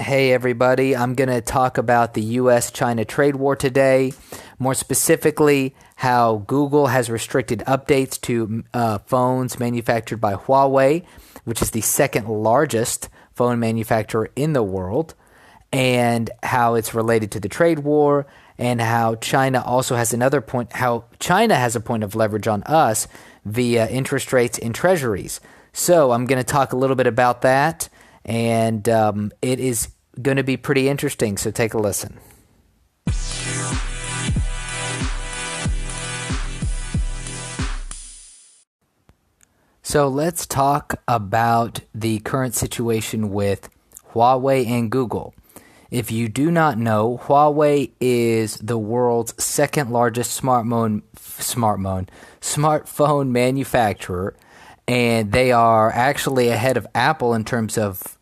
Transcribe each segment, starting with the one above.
Hey everybody, I'm going to talk about the US-China trade war today. More specifically, how Google has restricted updates to phones manufactured by Huawei, which is the second largest phone manufacturer in the world, and how it's related to the trade war, and how China also has how China has a point of leverage on us via interest rates and treasuries. So I'm going to talk a little bit about that, and it is going to be pretty interesting, so take a listen. So let's talk about the current situation with Huawei and Google. If you do not know, Huawei is the world's second largest smartphone manufacturer, and they are actually ahead of Apple in terms of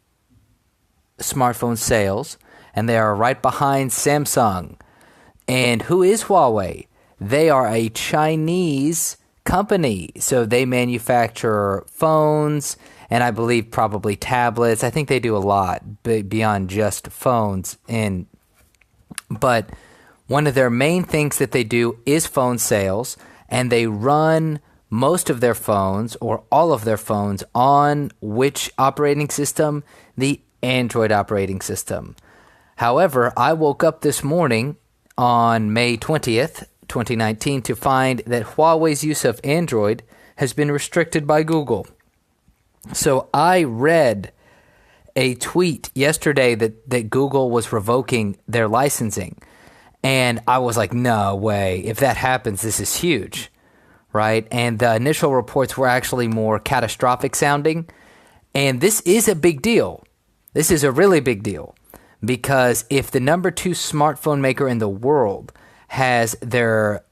smartphone sales, and they are right behind Samsung. And who is Huawei? They are a Chinese company, so they manufacture phones and I believe probably tablets. I think they do a lot beyond just phones. But one of their main things that they do is phone sales, and they run most of their phones or all of their phones on which operating system? The Android operating system. However, I woke up this morning on May 20th, 2019 to find that Huawei's use of Android has been restricted by Google. So I read a tweet yesterday that Google was revoking their licensing. And I was like, no way. If that happens, this is huge, right? And the initial reports were actually more catastrophic sounding. And this is a big deal. This is a really big deal, because if the number 2 smartphone maker in the world has their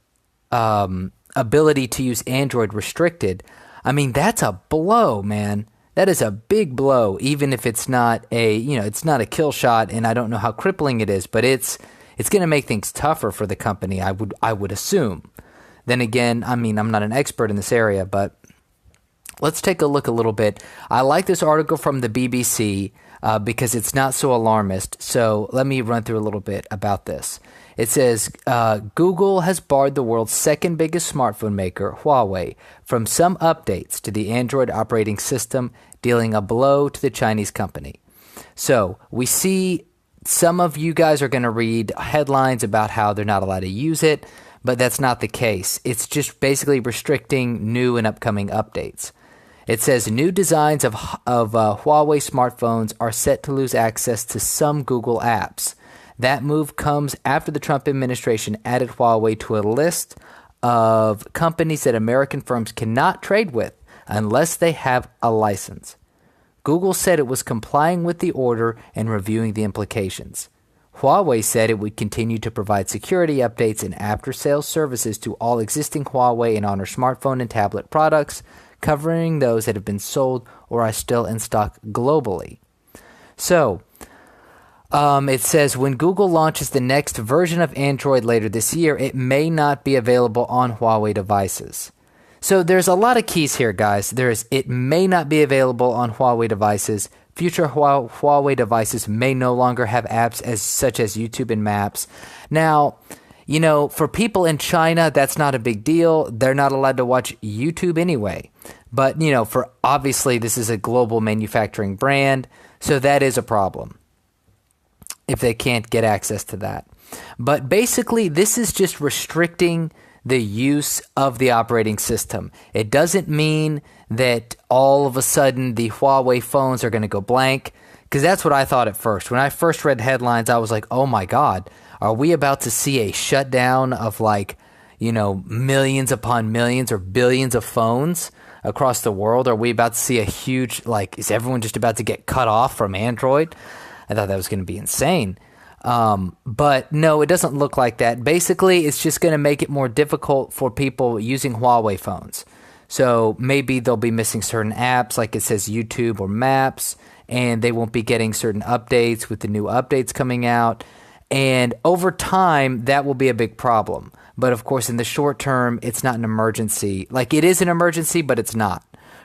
ability to use Android restricted, I mean, that's a blow, man. That is a big blow, even if it's not it's not a kill shot, and I don't know how crippling it is, but it's going to make things tougher for the company, I would assume. Then again, I mean, I'm not an expert in this area, but let's take a look a little bit. I like this article from the BBC because it's not so alarmist. So let me run through a little bit about this. It says, Google has barred the world's second biggest smartphone maker, Huawei, from some updates to the Android operating system, dealing a blow to the Chinese company. So we see some of you guys are going to read headlines about how they're not allowed to use it, but that's not the case. It's just basically restricting new and upcoming updates. It says new designs of Huawei smartphones are set to lose access to some Google apps. That move comes after the Trump administration added Huawei to a list of companies that American firms cannot trade with unless they have a license. Google said it was complying with the order and reviewing the implications. Huawei said it would continue to provide security updates and after-sales services to all existing Huawei and Honor smartphone and tablet products, covering those that have been sold or are still in stock globally. So, it says when Google launches the next version of Android later this year, it may not be available on Huawei devices. So there's a lot of keys here, guys. It may not be available on Huawei devices. Future Huawei devices may no longer have apps such as YouTube and Maps. Now, for people in China, that's not a big deal. They're not allowed to watch YouTube anyway. But, for obviously this is a global manufacturing brand, so that is a problem if they can't get access to that. But basically, this is just restricting the use of the operating system. It doesn't mean that all of a sudden the Huawei phones are going to go blank, because that's what I thought at first. When I first read headlines, I was like, oh my God, are we about to see a shutdown of millions upon millions or billions of phones across the world? Are we about to see a huge, is everyone just about to get cut off from Android? I thought that was going to be insane. But no, it doesn't look like that. Basically, it's just going to make it more difficult for people using Huawei phones. So maybe they'll be missing certain apps, like it says YouTube or Maps, and they won't be getting certain updates with the new updates coming out. And over time, that will be a big problem. But of course, in the short term, it's not an emergency. Like, it is an emergency, but it's not,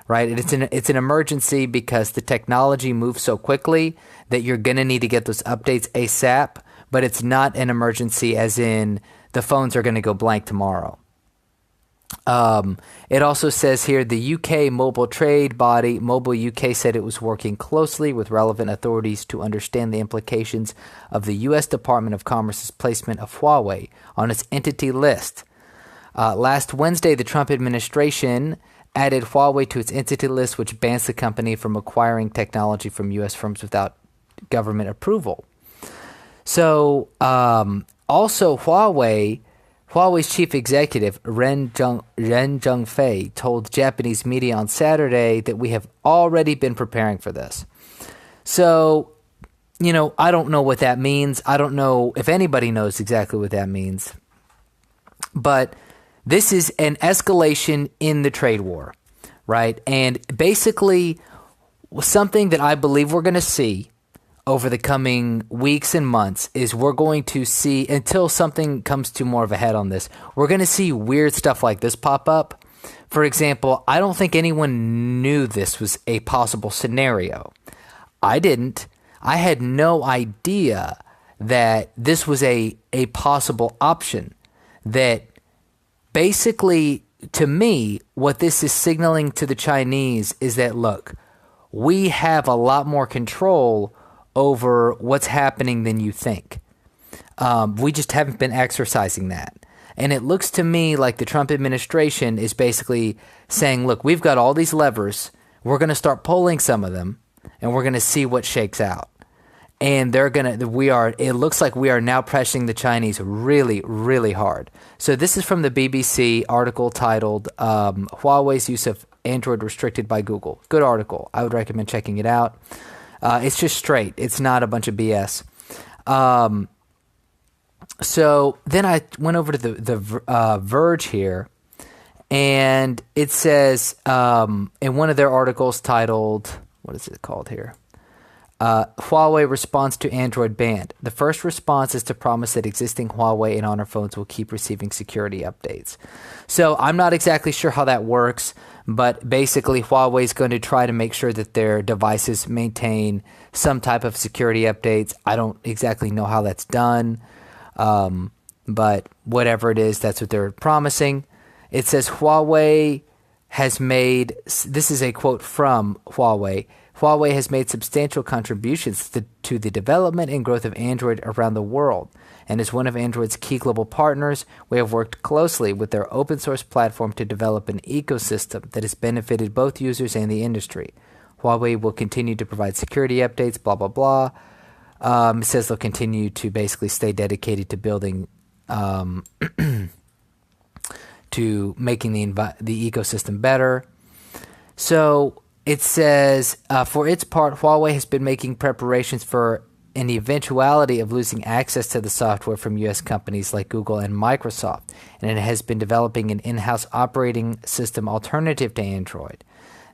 right? It's an emergency because the technology moves so quickly that you're going to need to get those updates ASAP, but it's not an emergency as in the phones are going to go blank tomorrow. It also says here the UK mobile trade body, Mobile UK, said it was working closely with relevant authorities to understand the implications of the US Department of Commerce's placement of Huawei on its entity list. Last Wednesday, the Trump administration added Huawei to its entity list, which bans the company from acquiring technology from US firms without government approval. So, also Huawei's chief executive, Ren Zhengfei, told Japanese media on Saturday that we have already been preparing for this. So, I don't know what that means. I don't know if anybody knows exactly what that means. But this is an escalation in the trade war, right? And basically, something that I believe we're going to see over the coming weeks and months is we're going to see, until something comes to more of a head on this, we're going to see weird stuff like this pop up. For example, I don't think anyone knew this was a possible scenario. I didn't. I had no idea that this was a possible option. That basically, to me, what this is signaling to the Chinese is that, look, we have a lot more control over what's happening than you think. We just haven't been exercising that. And it looks to me like the Trump administration is basically saying, look, we've got all these levers. We're going to start pulling some of them, and we're going to see what shakes out. And it looks like we are now pressing the Chinese really, really hard. So this is from the BBC article titled Huawei's Use of Android Restricted by Google. Good article. I would recommend checking it out. It's just straight. It's not a bunch of BS. So then I went over to the Verge here, and it says in one of their articles titled, what is it called here? Huawei response to Android ban. The first response is to promise that existing Huawei and Honor phones will keep receiving security updates. So I'm not exactly sure how that works, but basically Huawei is going to try to make sure that their devices maintain some type of security updates. I don't exactly know how that's done, but whatever it is, that's what they're promising. It says Huawei has made, this is a quote from Huawei, Huawei has made substantial contributions to the development and growth of Android around the world, and as one of Android's key global partners, we have worked closely with their open source platform to develop an ecosystem that has benefited both users and the industry. Huawei will continue to provide security updates, blah, blah, blah. It says they'll continue to basically stay dedicated to building, to making the ecosystem better. So it says, for its part, Huawei has been making preparations for an eventuality of losing access to the software from U.S. companies like Google and Microsoft, and it has been developing an in-house operating system alternative to Android.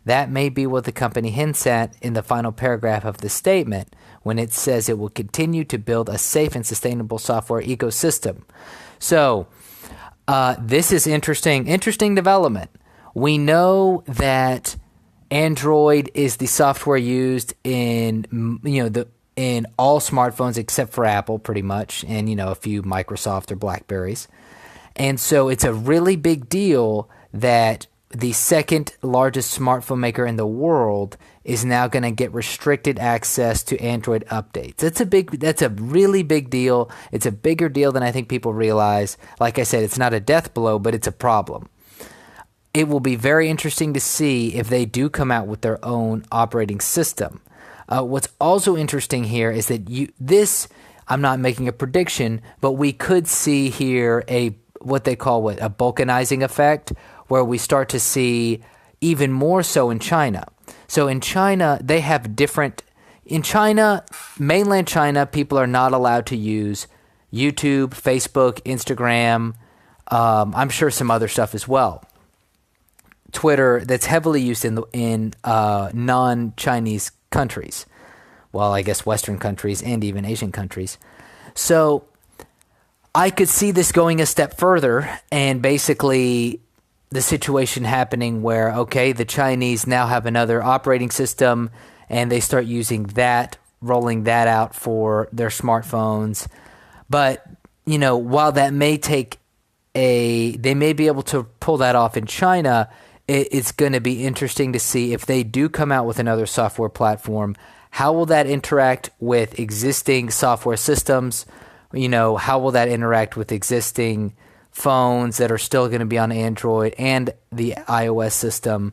That may be what the company hints at in the final paragraph of the statement when it says it will continue to build a safe and sustainable software ecosystem. So this is interesting development. We know that Android is the software used in in all smartphones except for Apple, pretty much, and a few Microsoft or Blackberries. And so it's a really big deal that the second largest smartphone maker in the world is now going to get restricted access to Android updates. That's a really big deal. It's a bigger deal than I think people realize. Like I said, it's not a death blow, but it's a problem. It will be very interesting to see if they do come out with their own operating system. What's also interesting here is that I'm not making a prediction, but we could see here what they call a balkanizing effect, where we start to see even more so in China. So in China, they have mainland China, people are not allowed to use YouTube, Facebook, Instagram, I'm sure some other stuff as well. Twitter, that's heavily used in non-Chinese countries. Well, I guess Western countries and even Asian countries. So I could see this going a step further, and basically the situation happening where, okay, the Chinese now have another operating system and they start using that, rolling that out for their smartphones. But, while that may take they may be able to pull that off in China, it's going to be interesting to see if they do come out with another software platform. How will that interact with existing software systems? How will that interact with existing phones that are still going to be on Android and the iOS system?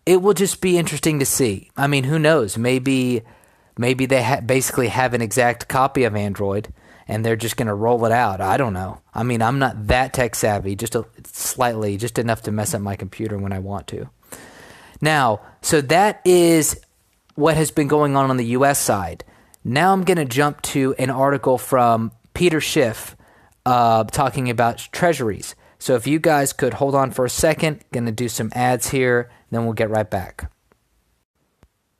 It will just be interesting to see. I mean, who knows? Maybe they basically have an exact copy of Android and they're just going to roll it out. I don't know. I mean, I'm not that tech savvy, just enough to mess up my computer when I want to. Now, so that is what has been going on the U.S. side. Now I'm going to jump to an article from Peter Schiff talking about treasuries. So if you guys could hold on for a second, going to do some ads here, then we'll get right back.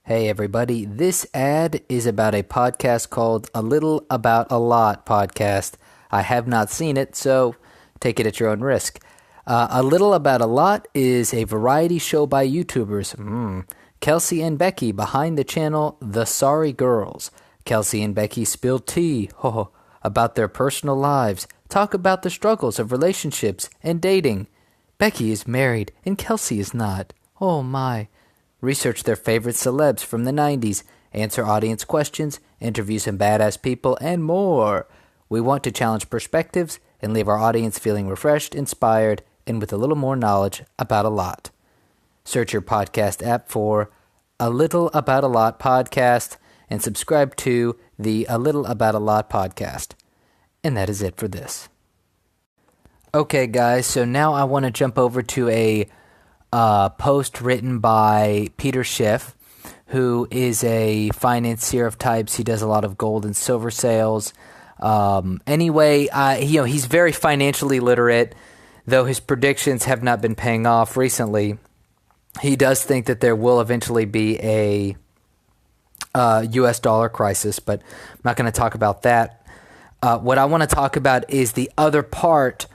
Hey everybody, this ad is about a podcast called A Little About a Lot podcast. I have not seen it, so take it at your own risk. A Little About a Lot is a variety show by YouTubers. Kelsey and Becky behind the channel The Sorry Girls. Kelsey and Becky spill tea about their personal lives, talk about the struggles of relationships and dating. Becky is married and Kelsey is not. Oh my. Research their favorite celebs from the 90s, answer audience questions, interview some badass people, and more. We want to challenge perspectives and leave our audience feeling refreshed, inspired, and with a little more knowledge about a lot. Search your podcast app for A Little About a Lot podcast and subscribe to the A Little About a Lot podcast. And that is it for this. Okay, guys, so now I want to jump over to a post written by Peter Schiff, who is a financier of types. He does a lot of gold and silver sales. He's very financially literate, though his predictions have not been paying off recently. He does think that there will eventually be a U.S. dollar crisis, but I'm not going to talk about that. What I want to talk about is the other part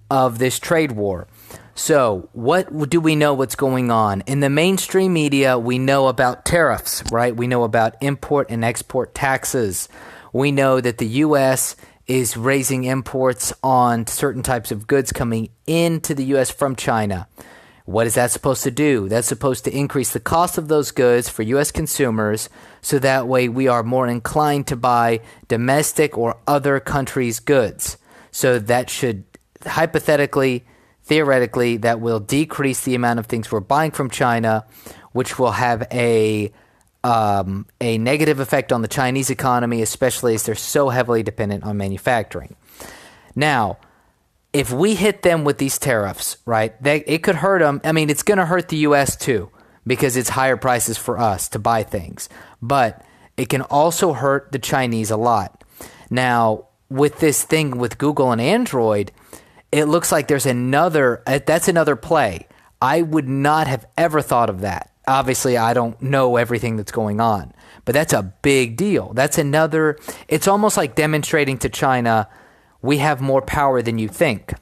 of this trade war. So what do we know what's going on? In the mainstream media, we know about tariffs, right? We know about import and export taxes. We know that the U.S. is raising imports on certain types of goods coming into the U.S. from China. What is that supposed to do? That's supposed to increase the cost of those goods for U.S. consumers, so that way we are more inclined to buy domestic or other countries' goods. So that should theoretically, that will decrease the amount of things we're buying from China, which will have a negative effect on the Chinese economy, especially as they're so heavily dependent on manufacturing. Now, if we hit them with these tariffs, right, it could hurt them. I mean, it's going to hurt the U.S. too, because it's higher prices for us to buy things. But it can also hurt the Chinese a lot. Now, with this thing with Google and Android, it looks like that's another play. I would not have ever thought of that. Obviously, I don't know everything that's going on, but that's a big deal. It's almost like demonstrating to China, we have more power than you think.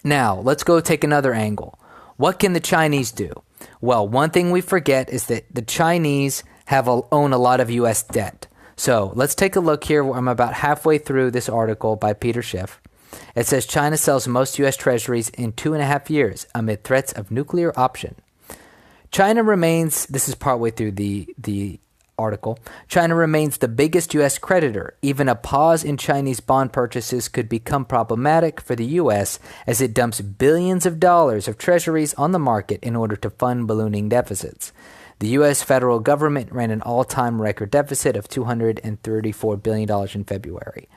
Now, let's go take another angle. What can the Chinese do? Well, one thing we forget is that the Chinese own a lot of U.S. debt. So let's take a look here. I'm about halfway through this article by Peter Schiff. It says China sells most U.S. treasuries in 2.5 years amid threats of nuclear option. China remains, this is partway through the article, China remains the biggest U.S. creditor. Even a pause in Chinese bond purchases could become problematic for the U.S. as it dumps billions of dollars of treasuries on the market in order to fund ballooning deficits. The U.S. federal government ran an all-time record deficit of $234 billion in February.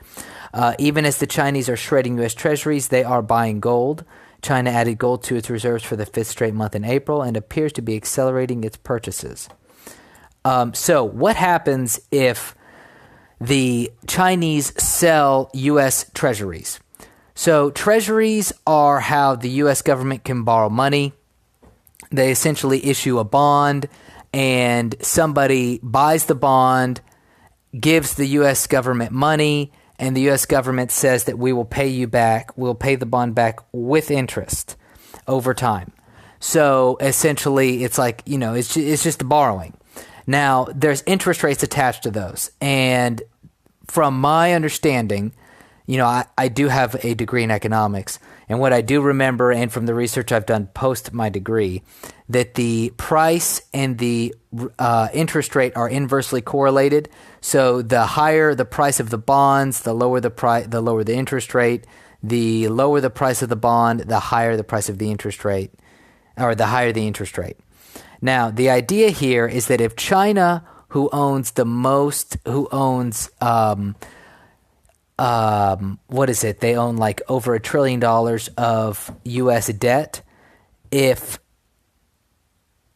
Even as the Chinese are shredding U.S. treasuries, they are buying gold. China added gold to its reserves for the 5th straight month in April and appears to be accelerating its purchases. So what happens if the Chinese sell U.S. treasuries? So treasuries are how the U.S. government can borrow money. They essentially issue a bond, and somebody buys the bond, gives the U.S. government money, and the U.S. government says that we will pay you back, we'll pay the bond back with interest. over time. So essentially, it's like, it's just borrowing. Now, there's interest rates attached to those. And from my understanding, I do have a degree in economics. And what I do remember, and from the research I've done post my degree, that the price and the interest rate are inversely correlated. So the higher the price of the bonds, the lower the interest rate. The lower the price of the bond, the higher the price of the interest rate, or the higher the interest rate. Now, the idea here is that if China, who owns what is it? They own like over $1 trillion of U.S. debt.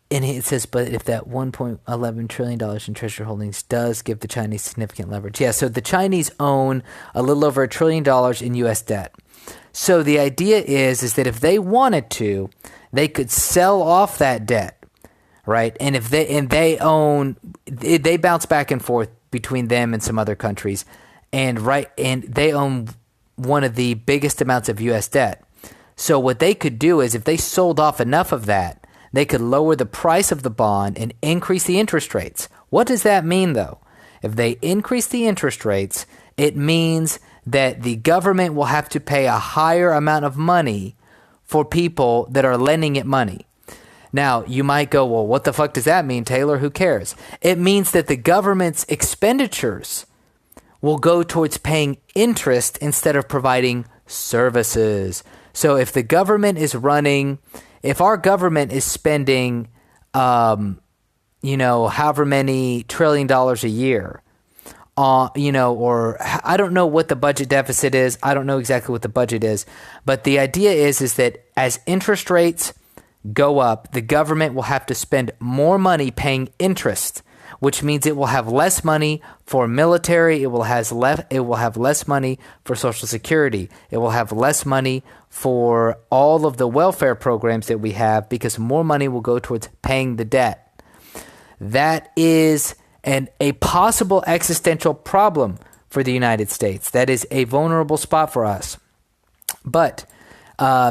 And it says, but if that $1.11 trillion in treasury holdings does give the Chinese significant leverage. Yeah, so the Chinese own a little over $1 trillion in U.S. debt. So the idea is that if they wanted to, they could sell off that debt, right? And if they bounce back and forth between them and some other countries, and they own one of the biggest amounts of U.S. debt. So what they could do is if they sold off enough of that, they could lower the price of the bond and increase the interest rates. What does that mean, though? If they increase the interest rates, it means that the government will have to pay a higher amount of money for people that are lending it money. Now, you might go, well, what the fuck does that mean, Taylor? Who cares? It means that the government's expenditures will go towards paying interest instead of providing services. So if the government is if our government is spending, however many $1 trillion a year, or I don't know what the budget deficit is. I don't know exactly what the budget is. But the idea is that as interest rates go up, the government will have to spend more money paying interest, which means it will have less money for military. It will have less money for Social Security. It will have less money for all of the welfare programs that we have because more money will go towards paying the debt. That is a possible existential problem for the United States. That is a vulnerable spot for us. But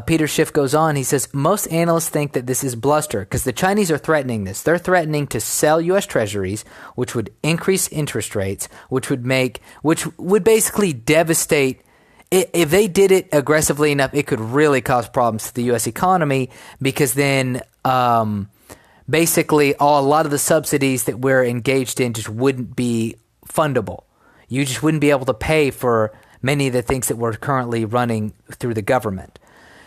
Peter Schiff goes on. He says, most analysts think that this is bluster because the Chinese are threatening this. They're threatening to sell U.S. treasuries, which would increase interest rates, which would basically devastate. If they did it aggressively enough, it could really cause problems to the U.S. economy because then basically a lot of the subsidies that we're engaged in just wouldn't be fundable. You just wouldn't be able to pay for many of the things that we're currently running through the government.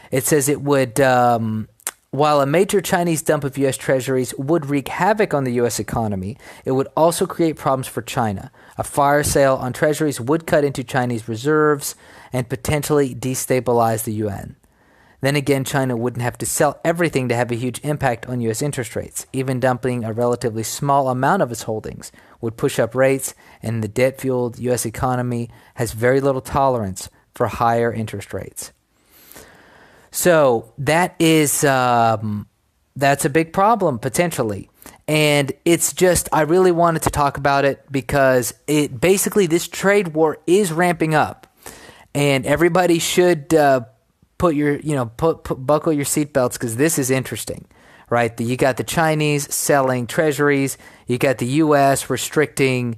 It says it would, while a major Chinese dump of U.S. treasuries would wreak havoc on the U.S. economy, it would also create problems for China. A fire sale on treasuries would cut into Chinese reserves and potentially destabilize the yuan. Then again, China wouldn't have to sell everything to have a huge impact on U.S. interest rates. Even dumping a relatively small amount of its holdings would push up rates, and the debt-fueled U.S. economy has very little tolerance for higher interest rates. So that is that's a big problem potentially, and it's just I really wanted to talk about it because this trade war is ramping up, and everybody should buckle your seatbelts because this is interesting, right? You got the Chinese selling treasuries, you got the U.S. restricting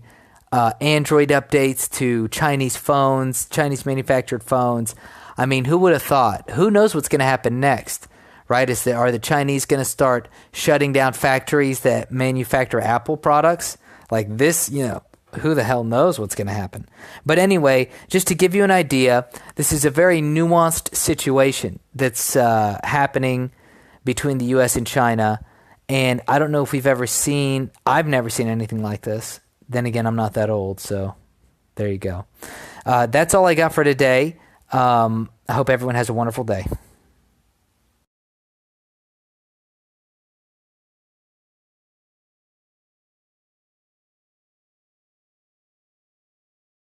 Android updates to Chinese phones, Chinese manufactured phones. I mean, who would have thought? Who knows what's going to happen next, right? Are the Chinese going to start shutting down factories that manufacture Apple products? Like this, who the hell knows what's going to happen? But anyway, just to give you an idea, this is a very nuanced situation that's happening between the U.S. and China. And I don't know if I've never seen anything like this. Then again, I'm not that old, so there you go. That's all I got for today. I hope everyone has a wonderful day.